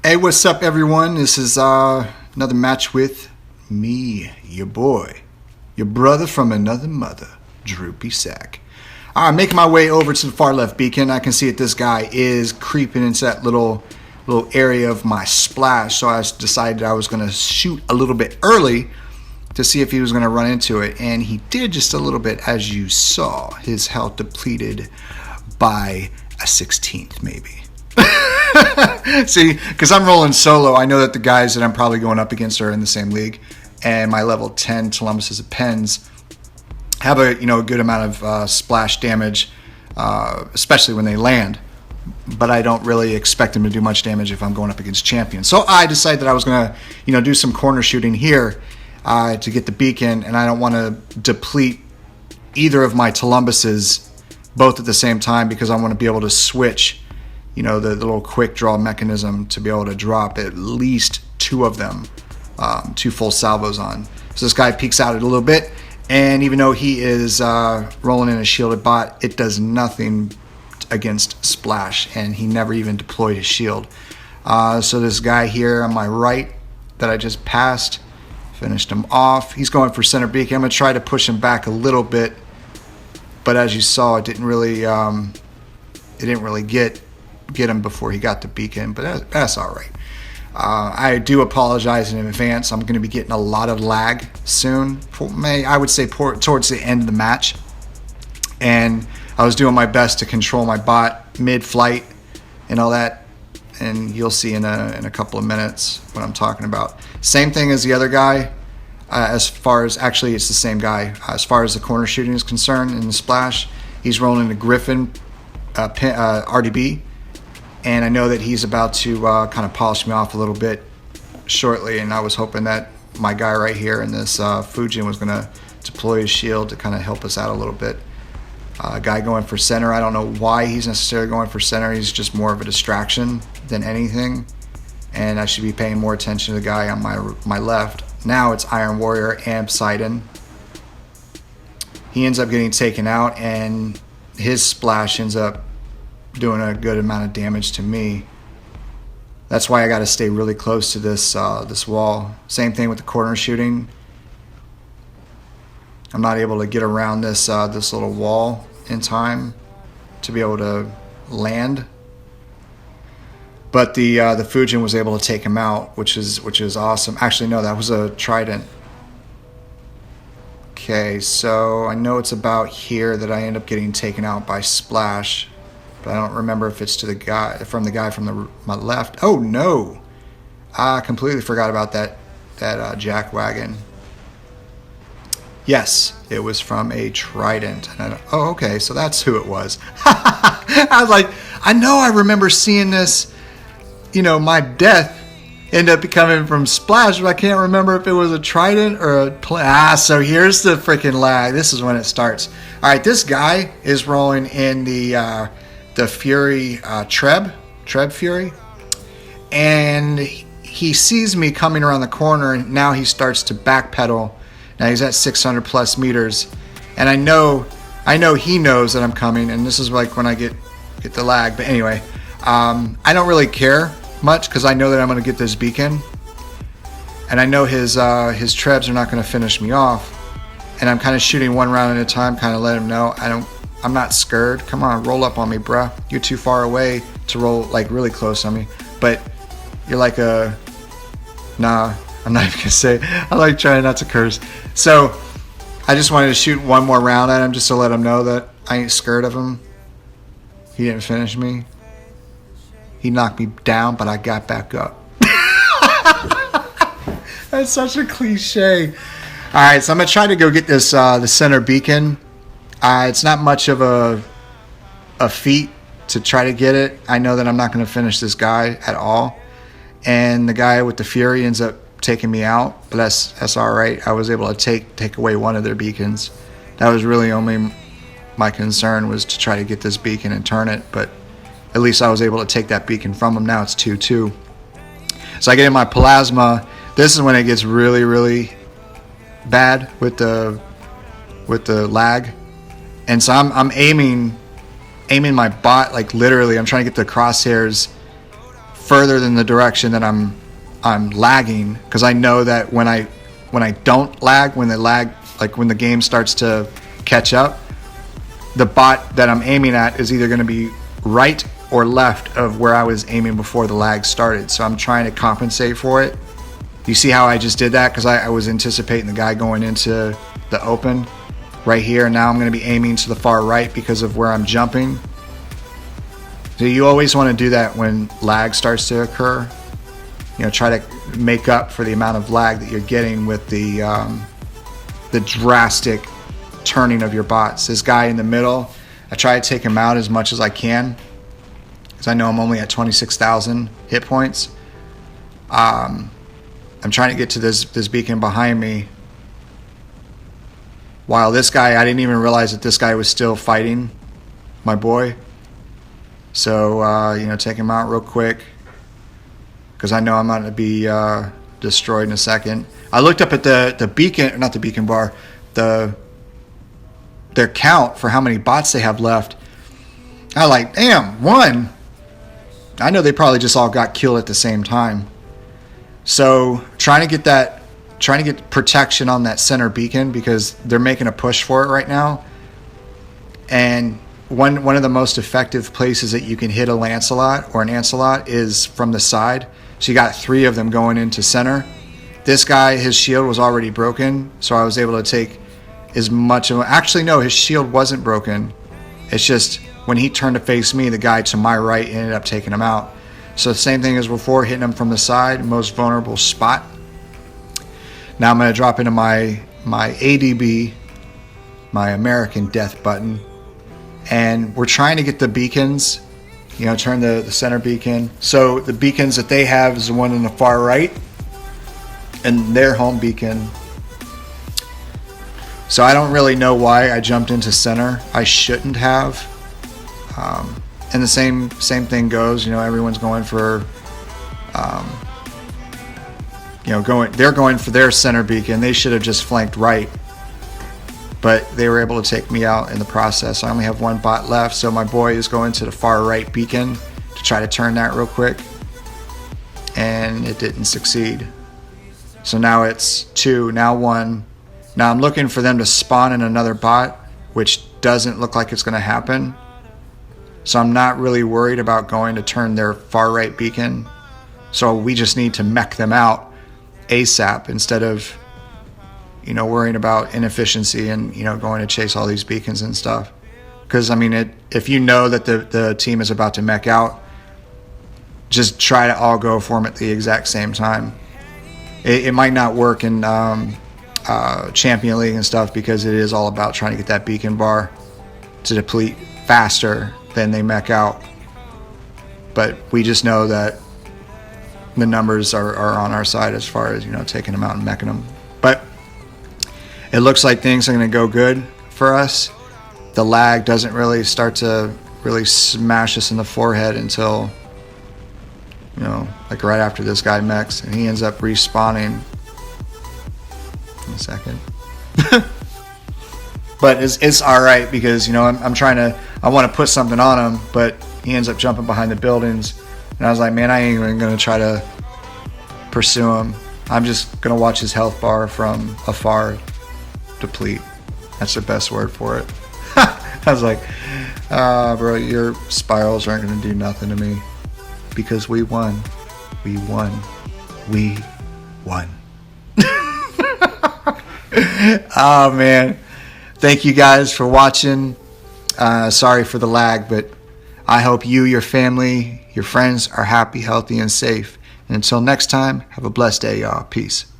Hey, what's up, everyone? This is another match with me, your boy, your brother from another mother, Droopy Sack. I'm making my way over to the far left beacon. I can see that this guy is creeping into that little area of my splash, so I decided I was going to shoot a little bit early to see if he was going to run into it, and he did just a little bit, as you saw. His health depleted by a 16th, maybe. See, because I'm rolling solo, I know that the guys that I'm probably going up against are in the same league, and my level 10 Columbus's Pens have a good amount of splash damage, especially when they land. But I don't really expect them to do much damage if I'm going up against champions. So I decided that I was going to, do some corner shooting here to get the beacon, and I don't want to deplete either of my Columbuses both at the same time because I want to be able to switch, the little quick draw mechanism to be able to drop at least two of them, 2 full salvos on. So this guy peeks out a little bit, and even though he is rolling in a shielded bot, it does nothing against splash, and he never even deployed his shield. So this guy here on my right that I just passed, finished him off. He's going for center beacon. I'm going to try to push him back a little bit, but as you saw, it didn't really get him before he got the beacon, but that's all right. I do apologize in advance. I'm going to be getting a lot of lag soon. I would say towards the end of the match, and I was doing my best to control my bot mid-flight and all that, and you'll see in a couple of minutes what I'm talking about. Same thing as the other guy. As far as actually, it's the same guy. As far as the corner shooting is concerned in the splash, he's rolling a Griffin RDB. And I know that he's about to kind of polish me off a little bit shortly, and I was hoping that my guy right here in this Fujin was going to deploy his shield to kind of help us out a little bit. Guy going for center, I don't know why he's necessarily going for center. He's just more of a distraction than anything, and I should be paying more attention to the guy on my left. Now it's Iron Warrior and Poseidon. He ends up getting taken out, and his splash ends up doing a good amount of damage to me. That's why I got to stay really close to this wall. Same thing with the corner shooting. I'm not able to get around this little wall in time to be able to land. But the Fujin was able to take him out, which is awesome. Actually, no, that was a Trident. Okay, so I know it's about here that I end up getting taken out by splash. But I don't remember if it's the guy from my left. Oh no, I completely forgot about that jack wagon. Yes, it was from a Trident. And okay, so that's who it was. I was like, I remember seeing this. My death ended up coming from splash, but I can't remember if it was a Trident or a so here's the freaking lag. This is when it starts. All right, this guy is rolling in the Fury Treb Fury, and he sees me coming around the corner, and now he starts to backpedal. Now he's at 600 plus meters, and I know he knows that I'm coming, and this is like when I get the lag. But anyway, I don't really care much because I know that I'm going to get this beacon, and I know his Trebs are not going to finish me off, and I'm kind of shooting one round at a time, kind of let him know I'm not scared. Come on, roll up on me, bruh. You're too far away to roll like really close on me. But you're like nah, I'm not even gonna say. I like trying not to curse. So I just wanted to shoot one more round at him just to let him know that I ain't scared of him. He didn't finish me. He knocked me down, but I got back up. That's such a cliche. All right, so I'm gonna try to go get this the center beacon. It's not much of a feat to try to get it. I know that I'm not going to finish this guy at all. And the guy with the Fury ends up taking me out. But that's all right. I was able to take away one of their beacons. That was really only my concern, was to try to get this beacon and turn it. But at least I was able to take that beacon from him. Now it's 2-2. So I get in my plasma. This is when it gets really, really bad with the lag. And so I'm aiming my bot, like literally, I'm trying to get the crosshairs further than the direction that I'm lagging, because I know that when I don't lag, when the game starts to catch up, the bot that I'm aiming at is either going to be right or left of where I was aiming before the lag started. So I'm trying to compensate for it. You see how I just did that? Because I was anticipating the guy going into the open right here. And now I'm going to be aiming to the far right because of where I'm jumping. So you always want to do that when lag starts to occur. You know, try to make up for the amount of lag that you're getting with the drastic turning of your bots. This guy in the middle, I try to take him out as much as I can, because I know I'm only at 26,000 hit points. I'm trying to get to this beacon behind me. While this guy, I didn't even realize that this guy was still fighting my boy. So, you know, take him out real quick, because I know I'm going to be destroyed in a second. I looked up at the beacon, not the beacon bar, their count for how many bots they have left. I was like, damn, one. I know they probably just all got killed at the same time. So trying to get protection on that center beacon, because they're making a push for it right now. And one of the most effective places that you can hit a Lancelot or an Ancelot is from the side. So you got 3 of them going into center. This guy, his shield was already broken, so I was able to take as much of... Actually, no, his shield wasn't broken. It's just when he turned to face me, the guy to my right ended up taking him out. So the same thing as before, hitting him from the side, most vulnerable spot. Now I'm going to drop into my ADB, my American Death button. And we're trying to get the beacons, you know, turn the center beacon. So the beacons that they have is the one on the far right, and their home beacon. So I don't really know why I jumped into center. I shouldn't have. And the same thing goes, you know, everyone's going for, you know, they're going for their center beacon. They should have just flanked right, but they were able to take me out in the process. I only have one bot left, so my boy is going to the far right beacon to try to turn that real quick, and it didn't succeed. So now it's 2, now 1. Now I'm looking for them to spawn in another bot, which doesn't look like it's going to happen. So I'm not really worried about going to turn their far right beacon. So we just need to mech them out ASAP instead of, you know, worrying about inefficiency and, you know, going to chase all these beacons and stuff. Because, I mean, if you know that the team is about to mech out, just try to all go for them at the exact same time. It might not work in Champion League and stuff, because it is all about trying to get that beacon bar to deplete faster than they mech out. But we just know that the numbers are on our side as far as, you know, taking them out and meching them. But it looks like things are going to go good for us. The lag doesn't really start to really smash us in the forehead until, you know, like right after this guy mechs, and he ends up respawning in a second. But it's all right, because, you know, I want to put something on him, but he ends up jumping behind the buildings, and I was like, man, I ain't even going to try to pursue him. I'm just going to watch his health bar from afar deplete. That's the best word for it. I was like, bro, your spirals aren't going to do nothing to me, because we won. We won. We won. Oh, man. Thank you guys for watching. Sorry for the lag, but I hope you, your family, your friends are happy, healthy, and safe. And until next time, have a blessed day, y'all. Peace.